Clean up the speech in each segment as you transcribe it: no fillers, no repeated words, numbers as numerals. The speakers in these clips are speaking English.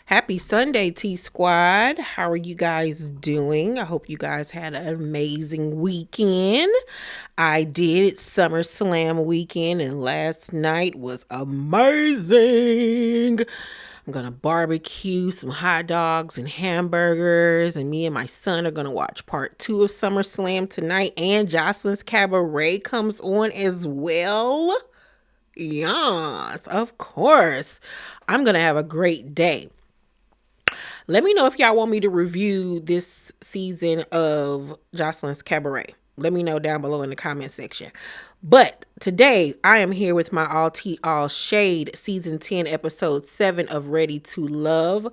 Happy Sunday, T Squad. How are you guys doing? I hope you guys had an amazing weekend. I did. It's SummerSlam weekend, and last night was amazing. I'm gonna barbecue some hot dogs and hamburgers, and me and my son are gonna watch part two of SummerSlam tonight. And Jocelyn's Cabaret comes on as well. Yes, of course. I'm gonna have a great day. Let me know if y'all want me to review this season of Jocelyn's Cabaret. Let me know down below in the comment section. But today I am here with my All Tea All Shade season 10 episode 7 of Ready to Love.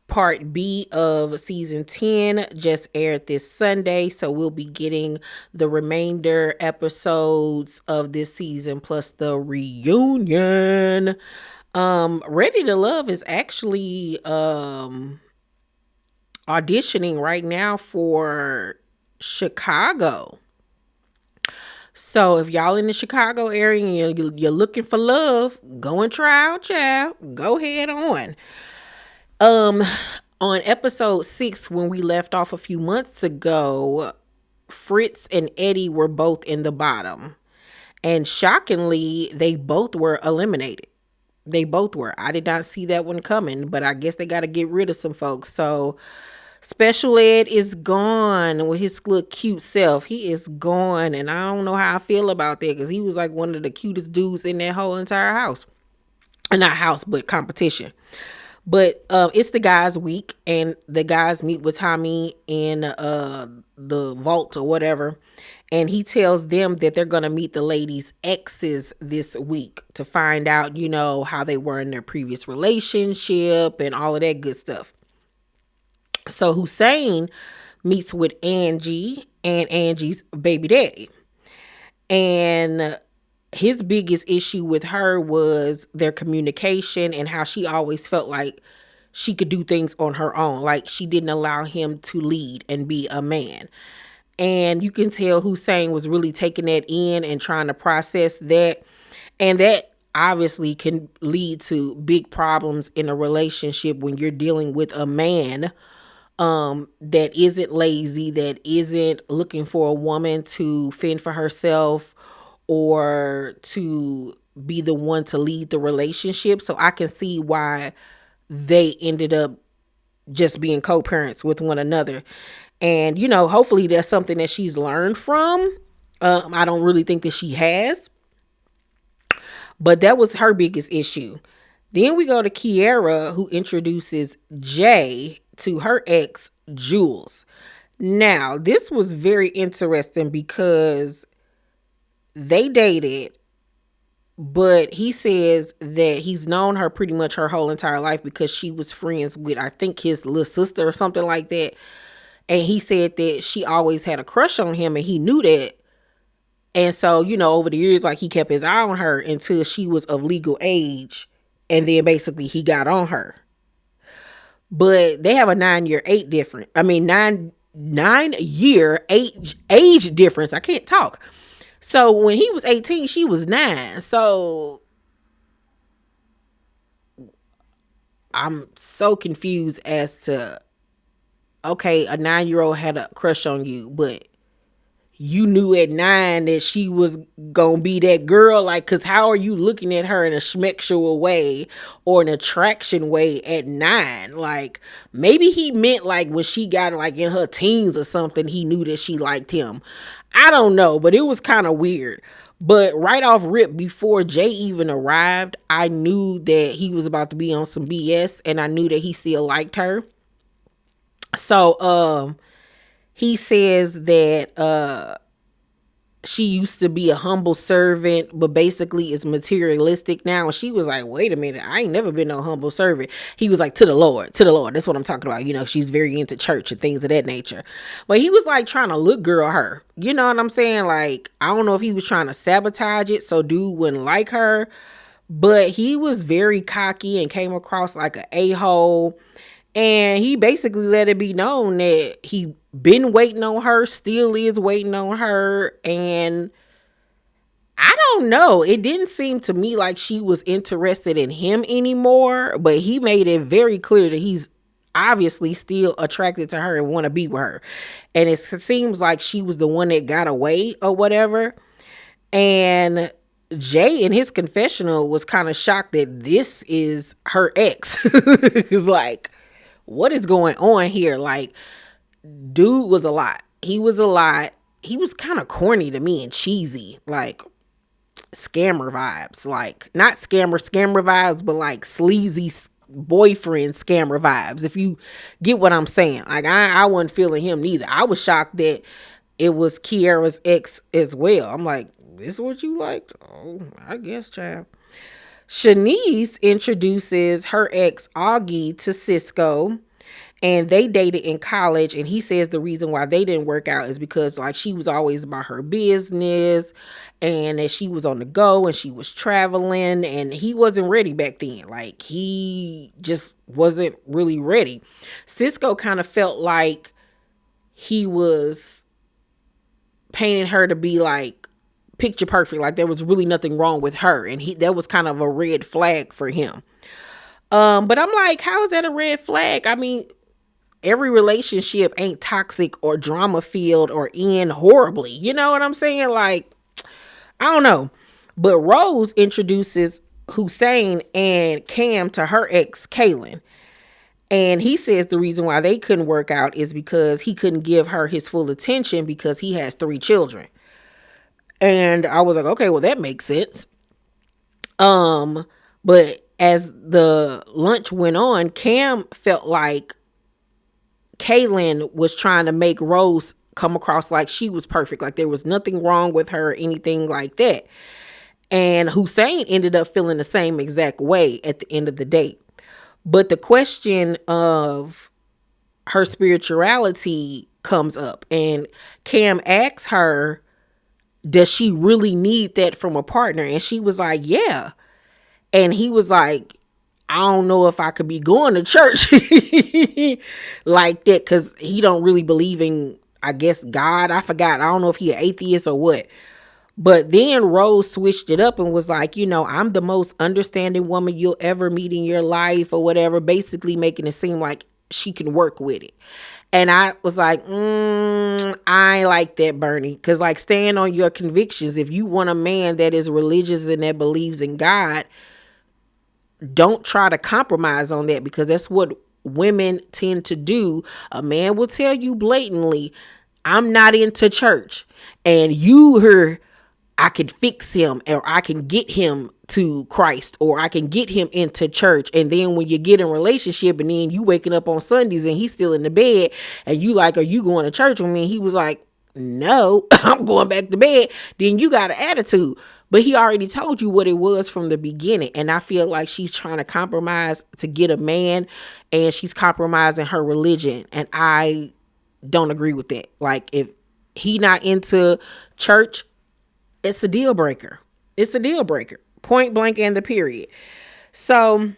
Part B of season 10 just aired this Sunday, so we'll be getting the remainder episodes of this season plus the reunion. Ready to Love is actually auditioning right now for Chicago. So if y'all in the Chicago area and you're looking for love, go and try out, child. Go ahead on. On episode 6, when we left off a few months ago, Fritz and Eddie were both in the bottom. And shockingly, they both were eliminated. They both were. I did not see that one coming, but I guess they got to get rid of some folks. So Special Ed is gone with his little cute self. He is gone, and I don't know how I feel about that because he was like one of the cutest dudes in that whole entire house. Not house, but competition. But it's the guys' week, and the guys meet with Tommy in the vault or whatever, and he tells them that they're going to meet the ladies' exes this week to find out, how they were in their previous relationship and all of that good stuff. So Husieen meets with Angie and Angie's baby daddy. And his biggest issue with her was their communication and how she always felt like she could do things on her own. Like she didn't allow him to lead and be a man. And you can tell Husieen was really taking that in and trying to process that. And that obviously can lead to big problems in a relationship when you're dealing with a man that isn't lazy, that isn't looking for a woman to fend for herself or to be the one to lead the relationship. So I can see why they ended up just being co-parents with one another. And, hopefully that's something that she's learned from. I don't really think that she has. But that was her biggest issue. Then we go to Kiara, who introduces Jay to her ex, Jules. Now, this was very interesting because they dated, but he says that he's known her pretty much her whole entire life because she was friends with, I think, his little sister or something like that. And he said that she always had a crush on him and he knew that. And so, over the years, like he kept his eye on her until she was of legal age. And then basically he got on her. But they have a 9-year difference. I mean, 9-year age difference. I can't talk. So when he was 18, she was 9. So I'm so confused as to, okay, a 9-year-old had a crush on you, but you knew at 9 that she was gonna be that girl. Like, cause how are you looking at her in a schmexual way or an attraction way at 9? Like, maybe he meant like when she got like in her teens or something, he knew that she liked him. I don't know, but it was kind of weird. But right off rip, before Jay even arrived, I knew that he was about to be on some BS, and I knew that he still liked her. So, he says that she used to be a humble servant, but basically is materialistic now. And she was like, wait a minute, I ain't never been no humble servant. He was like, to the Lord. That's what I'm talking about. She's very into church and things of that nature. But he was like trying to look girl her. You know what I'm saying? Like, I don't know if he was trying to sabotage it so dude wouldn't like her. But he was very cocky and came across like an a-hole. And he basically let it be known that he been waiting on her, still is waiting on her. And I don't know. It didn't seem to me like she was interested in him anymore, but he made it very clear that he's obviously still attracted to her and want to be with her. And it seems like she was the one that got away or whatever. And Jay in his confessional was kind of shocked that this is her ex. He's like, what is going on here? Like, dude was a lot. He was a lot. He was kind of corny to me and cheesy. Like, scammer vibes, like not scammer vibes, but like sleazy boyfriend scammer vibes, if you get what I'm saying. Like, I wasn't feeling him neither. I was shocked that it was Kiara's ex as well. I'm like, this is what you liked? Oh, I guess, child. Shanice introduces her ex Augie to Cisco, and they dated in college, and he says the reason why they didn't work out is because like she was always about her business and that she was on the go and she was traveling, and he wasn't ready back then. Like, he just wasn't really ready. Cisco kind of felt like he was painting her to be like picture perfect, like there was really nothing wrong with her, and that was kind of a red flag for him. But I'm like, how is that a red flag? I mean, every relationship ain't toxic or drama filled or end horribly. You know what I'm saying? Like, I don't know. But Rose introduces Husieen and Cam to her ex, Kaylin. And he says the reason why they couldn't work out is because he couldn't give her his full attention because he has 3 children. And I was like, okay, well, that makes sense. But as the lunch went on, Cam felt like Kaylin was trying to make Rose come across like she was perfect, like there was nothing wrong with her or anything like that. And Husieen ended up feeling the same exact way at the end of the date. But the question of her spirituality comes up, and Cam asks her, does she really need that from a partner? And she was like, yeah. And he was like, I don't know if I could be going to church like that, because he don't really believe in, I guess, God. I forgot. I don't know if he an atheist or what. But then Rose switched it up and was like, you know, I'm the most understanding woman you'll ever meet in your life or whatever, basically making it seem like she can work with it. And I was like, I ain't like that, Bernie. Because, like, stand on your convictions. If you want a man that is religious and that believes in God, don't try to compromise on that, because that's what women tend to do. A man will tell you blatantly, I'm not into church. And you hear, I can fix him, or I can get him to Christ, or I can get him into church. And then when you get in a relationship and then you waking up on Sundays and he's still in the bed and you like, are you going to church with me? And he was like, no, I'm going back to bed. Then you got an attitude. But he already told you what it was from the beginning. And I feel like she's trying to compromise to get a man, and she's compromising her religion. And I don't agree with that. Like, if he not into church, it's a deal breaker. It's a deal breaker. Point blank and the period. So,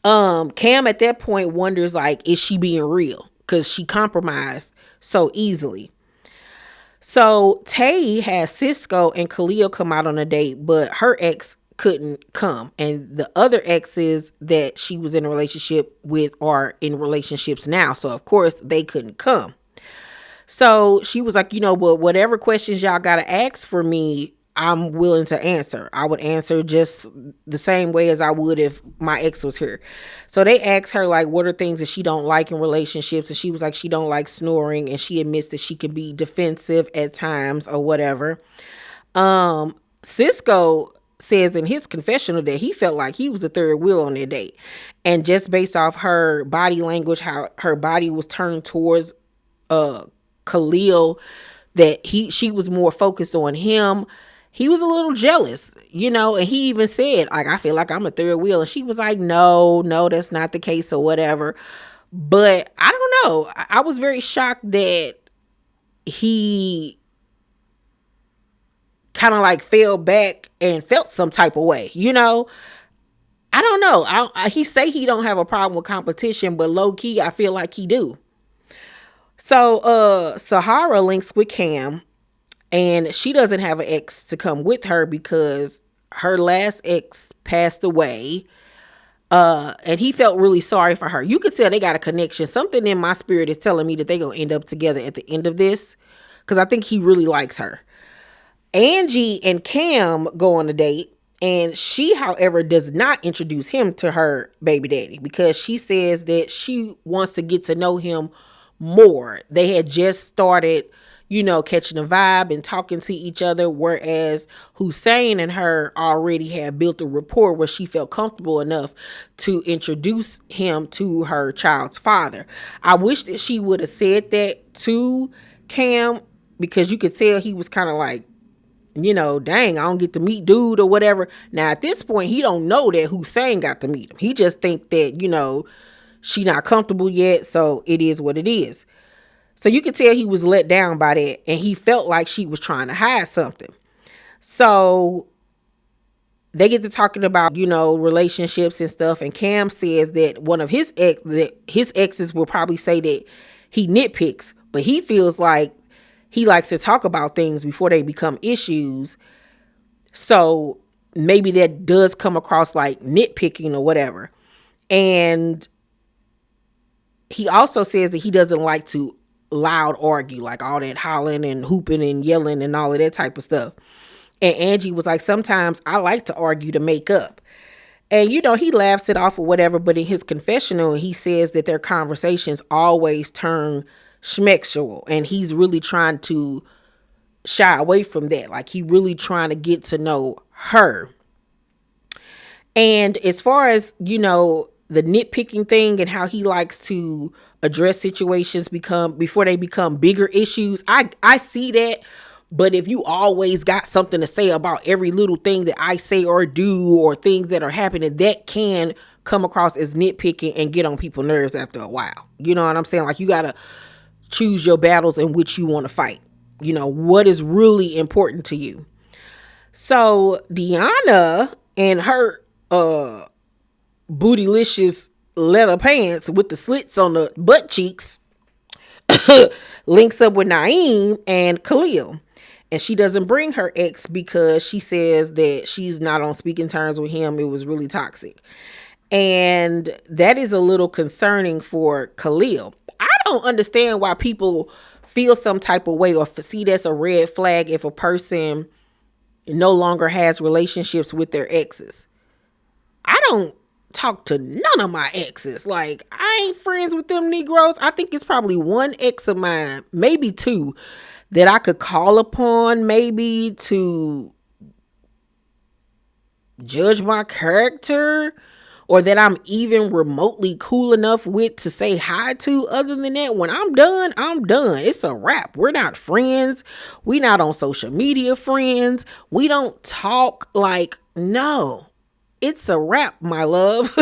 Cam at that point wonders, like, is she being real? Because she compromised so easily. So Tay has Cisco and Khalil come out on a date, but her ex couldn't come. And the other exes that she was in a relationship with are in relationships now. So of course they couldn't come. So she was like, you know, well, whatever questions y'all got to ask for me, I'm willing to answer. I would answer just the same way as I would if my ex was here. So they asked her, like, what are things that she don't like in relationships? And she was like, she don't like snoring. And she admits that she can be defensive at times or whatever. Cisco says in his confessional that he felt like he was the third wheel on their date. And just based off her body language, how her body was turned towards Khalil, that she was more focused on him. He was a little jealous, you know, and he even said, like, I feel like I'm a third wheel. And she was like, no, that's not the case or whatever. But I don't know. I was very shocked that he kind of like fell back and felt some type of way, you know. I don't know. He say he don't have a problem with competition, but low key, I feel like he do. So Sahara links with Cam, And she doesn't have an ex to come with her because her last ex passed away. And he felt really sorry for her. You could tell they got a connection. Something in my spirit is telling me that they're going to end up together at the end of this, because I think he really likes her. Angie and Cam go on a date, and she, however, does not introduce him to her baby daddy because she says that she wants to get to know him more. They had just started, catching a vibe and talking to each other, whereas Husieen and her already had built a rapport where she felt comfortable enough to introduce him to her child's father. I wish that she would have said that to Cam, because you could tell he was kind of like, dang, I don't get to meet dude or whatever. Now, at this point, he don't know that Husieen got to meet him. He just think that, she not comfortable yet, so it is what it is. So you could tell he was let down by that, and he felt like she was trying to hide something. So they get to talking about, relationships and stuff, and Cam says that one of his exes will probably say that he nitpicks, but he feels like he likes to talk about things before they become issues. So maybe that does come across like nitpicking or whatever. And he also says that he doesn't like to loud argue, like all that hollering and hooping and yelling and all of that type of stuff. And Angie was like, sometimes I like to argue to make up. And, he laughs it off or whatever. But in his confessional, he says that their conversations always turn schmexual, and he's really trying to shy away from that. Like, he really trying to get to know her. And as far as, the nitpicking thing and how he likes to address situations before they become bigger issues, I see that. But if you always got something to say about every little thing that I say or do, or things that are happening, that can come across as nitpicking and get on people's nerves after a while. You know what I'm saying? Like, you got to choose your battles in which you want to fight. What is really important to you. So Deanna and her bootylicious leather pants with the slits on the butt cheeks links up with Naeem and Khalil. And she doesn't bring her ex because she says that she's not on speaking terms with him. It was really toxic. And that is a little concerning for Khalil. I don't understand why people feel some type of way or see that's a red flag if a person no longer has relationships with their exes. I don't talk to none of my exes. Like, I ain't friends with them Negroes. I think it's probably one ex of mine, maybe two, that I could call upon maybe to judge my character, or that I'm even remotely cool enough with to say hi to. Other than that, when I'm done, I'm done. It's a wrap. We're not friends. We not on social media friends. We don't talk. Like, no, it's a wrap, my love.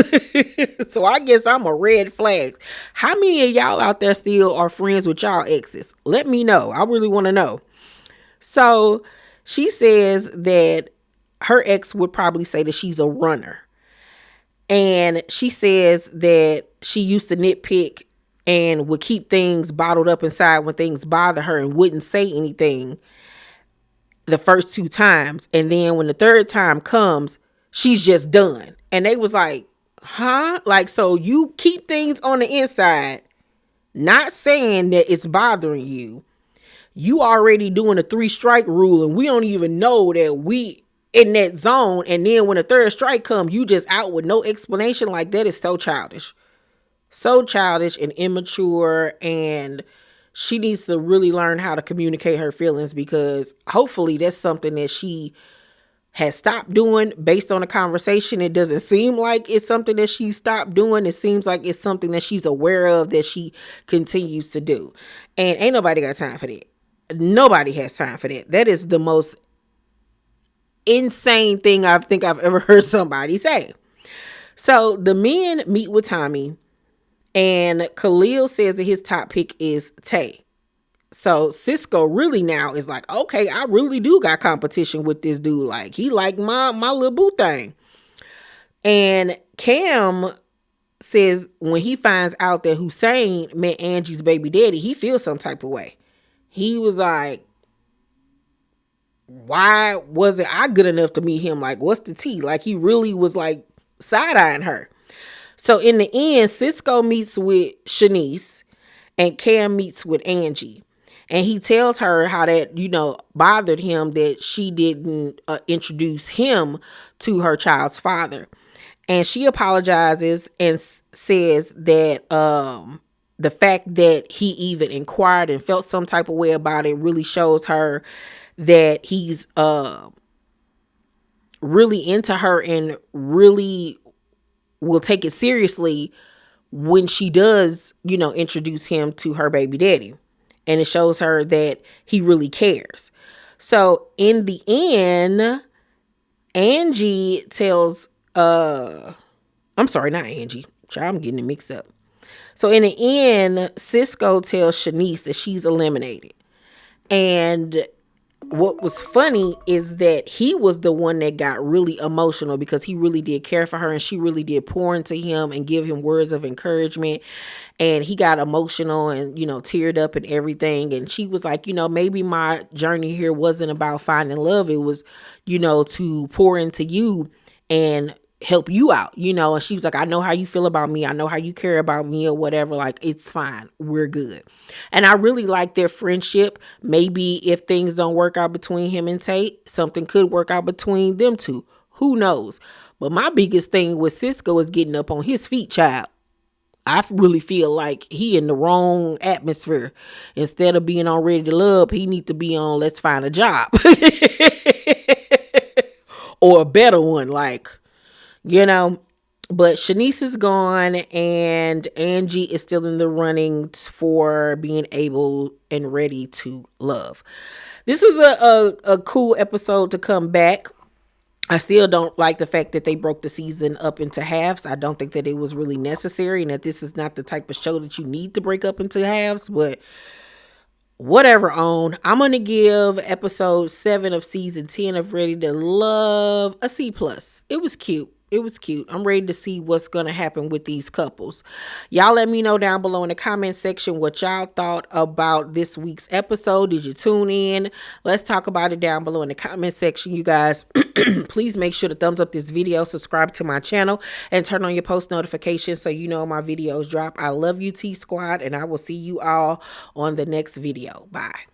So I guess I'm a red flag. How many of y'all out there still are friends with y'all exes? Let me know. I really want to know. So she says that her ex would probably say that she's a runner. And she says that she used to nitpick and would keep things bottled up inside when things bother her and wouldn't say anything the first two times. And then when the third time comes, she's just done. And they was like, huh? Like, so you keep things on the inside, not saying that it's bothering you. You already doing a 3-strike rule, and we don't even know that we in that zone. And then when the third strike come, you just out with no explanation. Like, that is so childish and immature. And she needs to really learn how to communicate her feelings, because hopefully that's something that she has stopped doing based on the conversation. It doesn't seem like it's something that she stopped doing. It seems like it's something that she's aware of that she continues to do. And ain't nobody got time for that. Nobody has time for that. That is the most insane thing I think I've ever heard somebody say. So the men meet with Tommy, and Khalil says that his top pick is Tay. So Cisco really now is like, okay, I really do got competition with this dude. Like, he like my little boo thing. And Cam says when he finds out that Husieen met Angie's baby daddy, he feels some type of way. He was like, why wasn't I good enough to meet him? Like, what's the tea? Like, he really was like side-eyeing her. So in the end, Cisco meets with Shanice and Cam meets with Angie. And he tells her how that, bothered him that she didn't introduce him to her child's father. And she apologizes and says that the fact that he even inquired and felt some type of way about it really shows her that he's really into her and really will take it seriously when she does, introduce him to her baby daddy. And it shows her that he really cares. So in the end, Angie tells, I'm sorry, not Angie. Child, I'm getting it mixed up. So in the end, Cisco tells Shanice that she's eliminated. And what was funny is that he was the one that got really emotional because he really did care for her and she really did pour into him and give him words of encouragement. And he got emotional and, teared up and everything. And she was like, maybe my journey here wasn't about finding love. It was, to pour into you and help you out, and she was like, I know how you feel about me. I know how you care about me or whatever. Like, it's fine. We're good. And I really like their friendship. Maybe if things don't work out between him and Tate, something could work out between them two. Who knows? But my biggest thing with Cisco is getting up on his feet, child. I really feel like he in the wrong atmosphere. Instead of being on Ready to Love, he need to be on Let's Find a Job. Or a better one, like, but Shanice is gone and Angie is still in the running for being able and ready to love. This was a cool episode to come back. I still don't like the fact that they broke the season up into halves. I don't think that it was really necessary and that this is not the type of show that you need to break up into halves, but whatever. I'm going to give episode 7 of season 10 of Ready to Love a C+. It was cute. I'm ready to see what's going to happen with these couples. Y'all let me know down below in the comment section what y'all thought about this week's episode. Did you tune in? Let's talk about it down below in the comment section, you guys. Please make sure to thumbs up this video, subscribe to my channel, and turn on your post notifications so you know my videos drop. I love you, T Squad, and I will see you all on the next video. Bye.